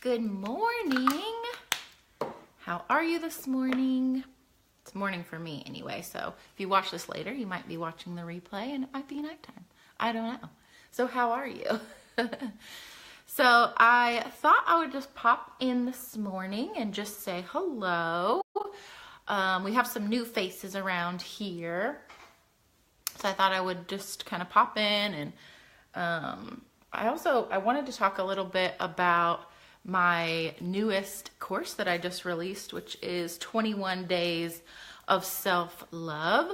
Good morning. How are you this morning? It's morning for me anyway, so if you watch this later, you might be watching the replay and it might be nighttime. I don't know. So how are you? So I thought I would just pop in this morning and just say hello. We have some new faces around here. So I thought I would just kind of pop in, and I wanted to talk a little bit about my newest course that I just released, which is 21 Days of Self-Love.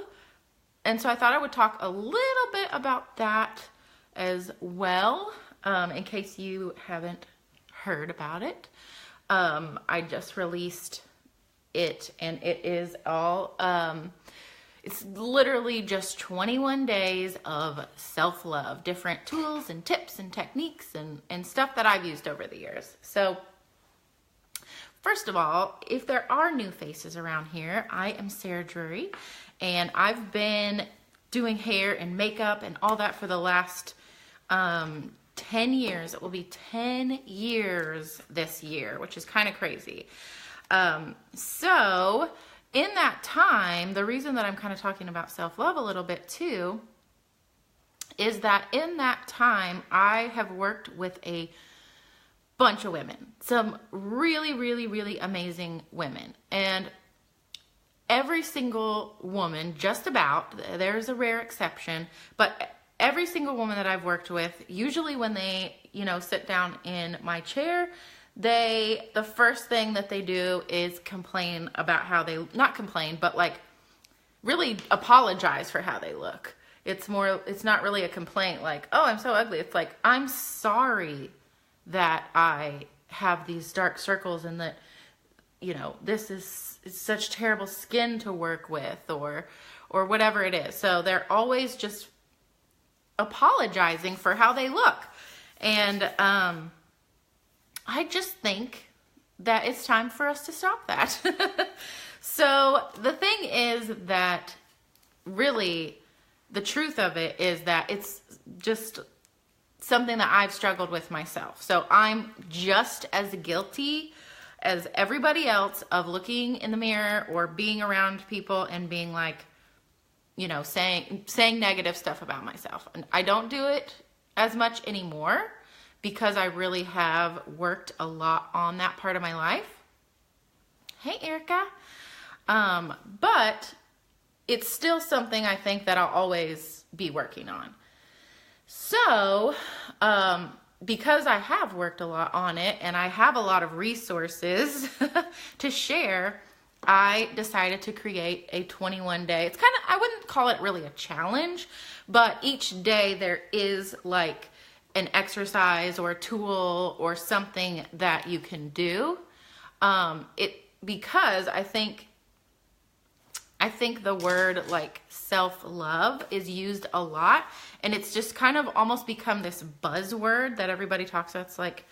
And so I thought I would talk a little bit about that as well, in case you haven't heard about it. I just released it, and it is all, it's literally just 21 days of self-love, different tools and tips and techniques and stuff that I've used over the years. So first of all, if there are new faces around here, I am Sarah Drury, and I've been doing hair and makeup and all that for the last 10 years. It will be 10 years this year, which is kind of crazy. So in that time, the reason that I'm kind of talking about self-love a little bit too is that in that time, I have worked with a bunch of women, some really, really, really amazing women. And every single woman, just about, there's a rare exception, but every single woman that I've worked with, usually when they, sit down in my chair, the first thing that they do is complain about how they, not complain, but like really apologize for how they look. It's not really a complaint like, oh, I'm so ugly. It's like, I'm sorry that I have these dark circles and that, this is such terrible skin to work with or whatever it is. So they're always just apologizing for how they look. And, I just think that it's time for us to stop that. So the thing is that really the truth of it is that it's just something that I've struggled with myself. So I'm just as guilty as everybody else of looking in the mirror or being around people and being like, saying negative stuff about myself. And I don't do it as much anymore, because I really have worked a lot on that part of my life. Hey, Erica. But it's still something I think that I'll always be working on. So, because I have worked a lot on it and I have a lot of resources to share, I decided to create a 21-day. It's I wouldn't call it really a challenge, but each day there is like an exercise or a tool or something that you can do. Because I think the word like self-love is used a lot, and it's just kind of almost become this buzzword that everybody talks about. It's like,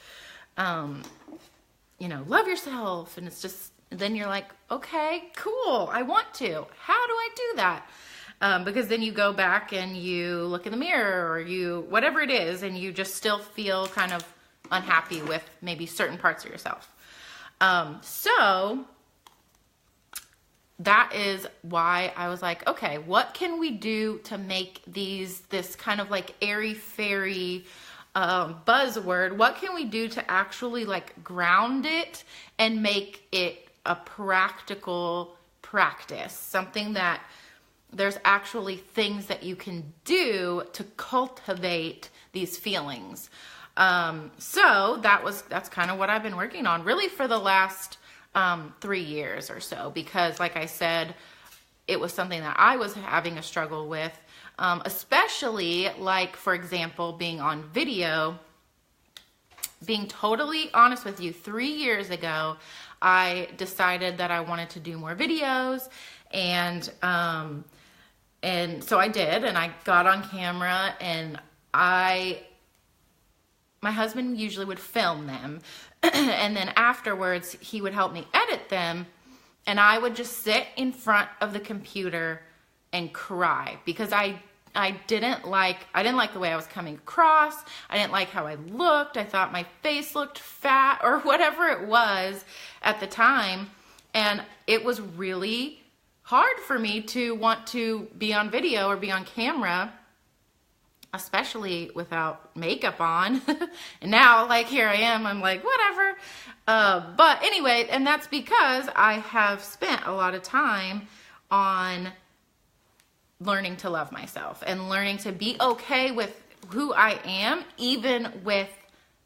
love yourself. And it's just, then you're like, okay, cool. I want to. How do I do that? Because then you go back and you look in the mirror or whatever it is, and you just still feel kind of unhappy with maybe certain parts of yourself. So that is why I was like, okay, what can we do to make this kind of like airy-fairy buzzword? What can we do to actually like ground it and make it a practical practice? Something that there's actually things that you can do to cultivate these feelings. So that's kind of what I've been working on really for the last 3 years or so, because like I said, it was something that I was having a struggle with, especially like, for example, being on video. Being totally honest with you, 3 years ago, I decided that I wanted to do more videos, and so I did, and I got on camera, and my husband usually would film them, and then afterwards he would help me edit them, and I would just sit in front of the computer and cry, because I I didn't like the way I was coming across. I didn't like how I looked. I thought my face looked fat or whatever it was at the time. And it was really hard for me to want to be on video or be on camera, especially without makeup on. And now, like, here I am, I'm like, whatever. But anyway, and that's because I have spent a lot of time on learning to love myself and learning to be okay with who I am, even with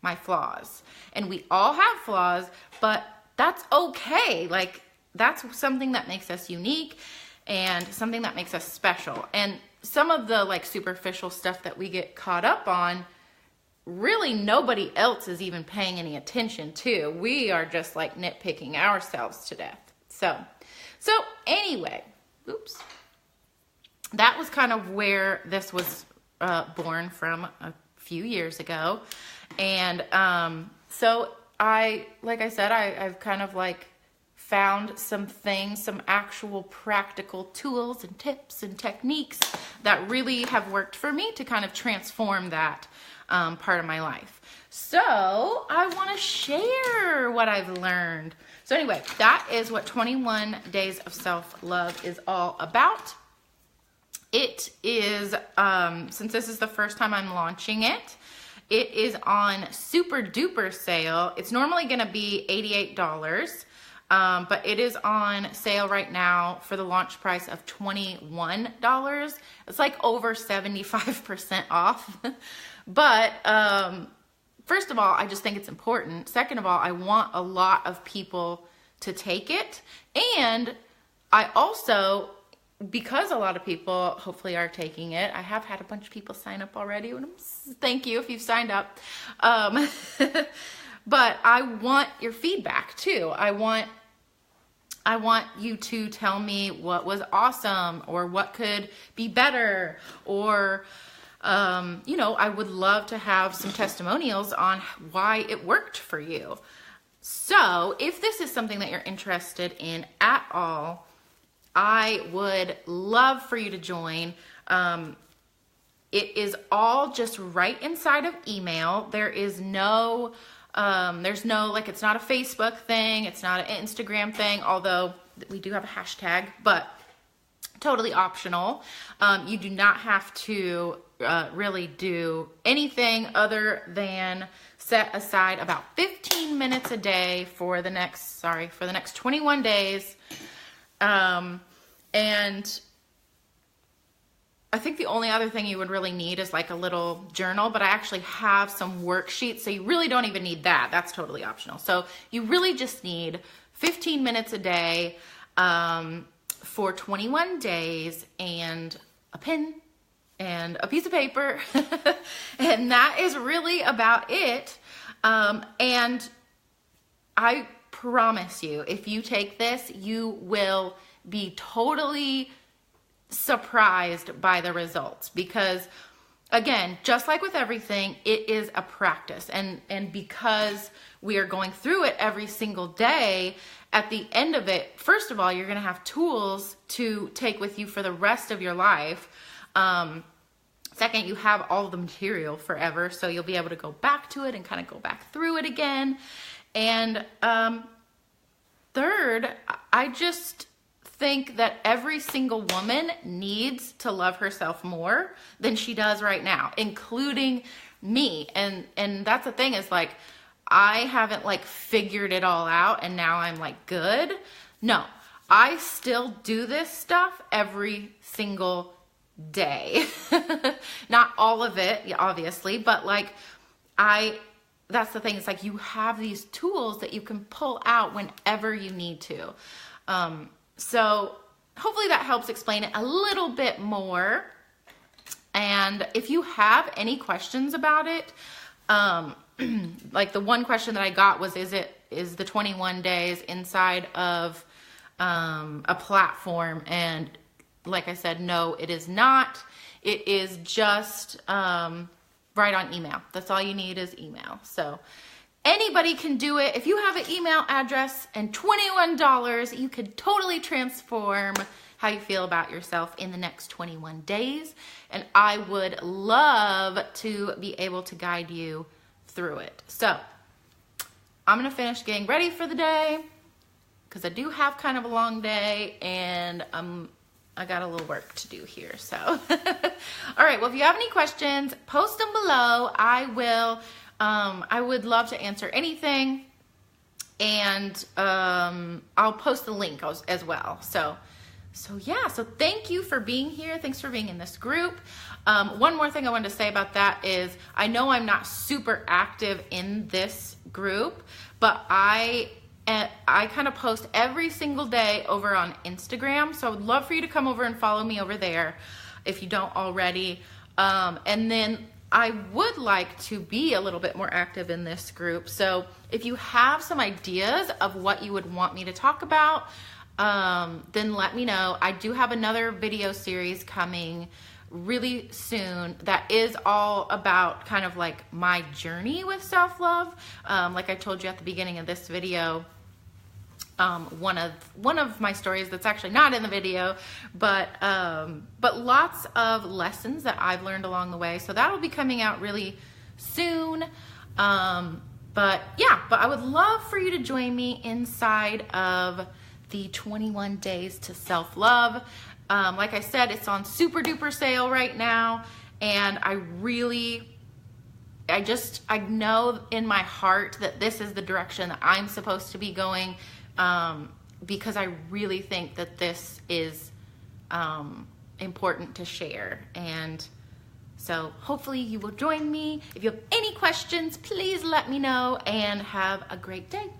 my flaws. And we all have flaws, but that's okay. Like, that's something that makes us unique and something that makes us special. And some of the like superficial stuff that we get caught up on, really nobody else is even paying any attention to. We are just like nitpicking ourselves to death. So anyway, oops. That was kind of where this was born from a few years ago. And so like I said, I've kind of like found some things, some actual practical tools and tips and techniques that really have worked for me to kind of transform that part of my life. So I want to share what I've learned. So anyway, that is what 21 Days of Self-Love is all about. It is, since this is the first time I'm launching it, it is on super duper sale. It's normally going to be $88, but it is on sale right now for the launch price of $21. It's like over 75% off. But first of all, I just think it's important. Second of all, I want a lot of people to take it. And I also, because a lot of people hopefully are taking it, I have had a bunch of people sign up already. And thank you if you've signed up. But I want your feedback too. I want you to tell me what was awesome or what could be better, or I would love to have some testimonials on why it worked for you. So if this is something that you're interested in at all, I would love for you to join. It is all just right inside of email. There is no, like, it's not a Facebook thing. It's not an Instagram thing, although we do have a hashtag, but totally optional. You do not have to really do anything other than set aside about 15 minutes a day for the next 21 days. And I think the only other thing you would really need is like a little journal, but I actually have some worksheets, so you really don't even need that. That's totally optional. So you really just need 15 minutes a day for 21 days and a pen and a piece of paper. And that is really about it. And I promise you, if you take this, you will be totally surprised by the results, because again, just like with everything, it is a practice, and because we are going through it every single day, at the end of it, first of all, you're going to have tools to take with you for the rest of your life. Second, you have all the material forever, so you'll be able to go back to it and kind of go back through it again. And third, I just think that every single woman needs to love herself more than she does right now, including me. And that's the thing, is like, I haven't like figured it all out and now I'm like good. No, I still do this stuff every single day. Not all of it, obviously, but like that's the thing. It's like you have these tools that you can pull out whenever you need to. So hopefully that helps explain it a little bit more. And if you have any questions about it, like the one question that I got was, is the 21 days inside of a platform? And like I said, no, it is not. It is just right on email. That's all you need is email. So anybody can do it. If you have an email address and $21, you can totally transform how you feel about yourself in the next 21 days. And I would love to be able to guide you through it. So I'm going to finish getting ready for the day because I do have kind of a long day, and I got a little work to do here. So, all right. Well, if you have any questions, post them below. I would love to answer anything, and I'll post the link as well. So yeah. So thank you for being here. Thanks for being in this group. One more thing I wanted to say about that is I know I'm not super active in this group, but I kind of post every single day over on Instagram. So I would love for you to come over and follow me over there if you don't already. And then I would like to be a little bit more active in this group. So if you have some ideas of what you would want me to talk about, then let me know. I do have another video series coming really soon that is all about kind of like my journey with self-love. Like I told you at the beginning of this video, one of my stories that's actually not in the video, but lots of lessons that I've learned along the way. So that'll be coming out really soon. But I would love for you to join me inside of the 21 days to self-love. Like I said, it's on super duper sale right now. And I know in my heart that this is the direction that I'm supposed to be going. Because I really think that this is important to share. And so hopefully you will join me. If you have any questions, please let me know, and have a great day.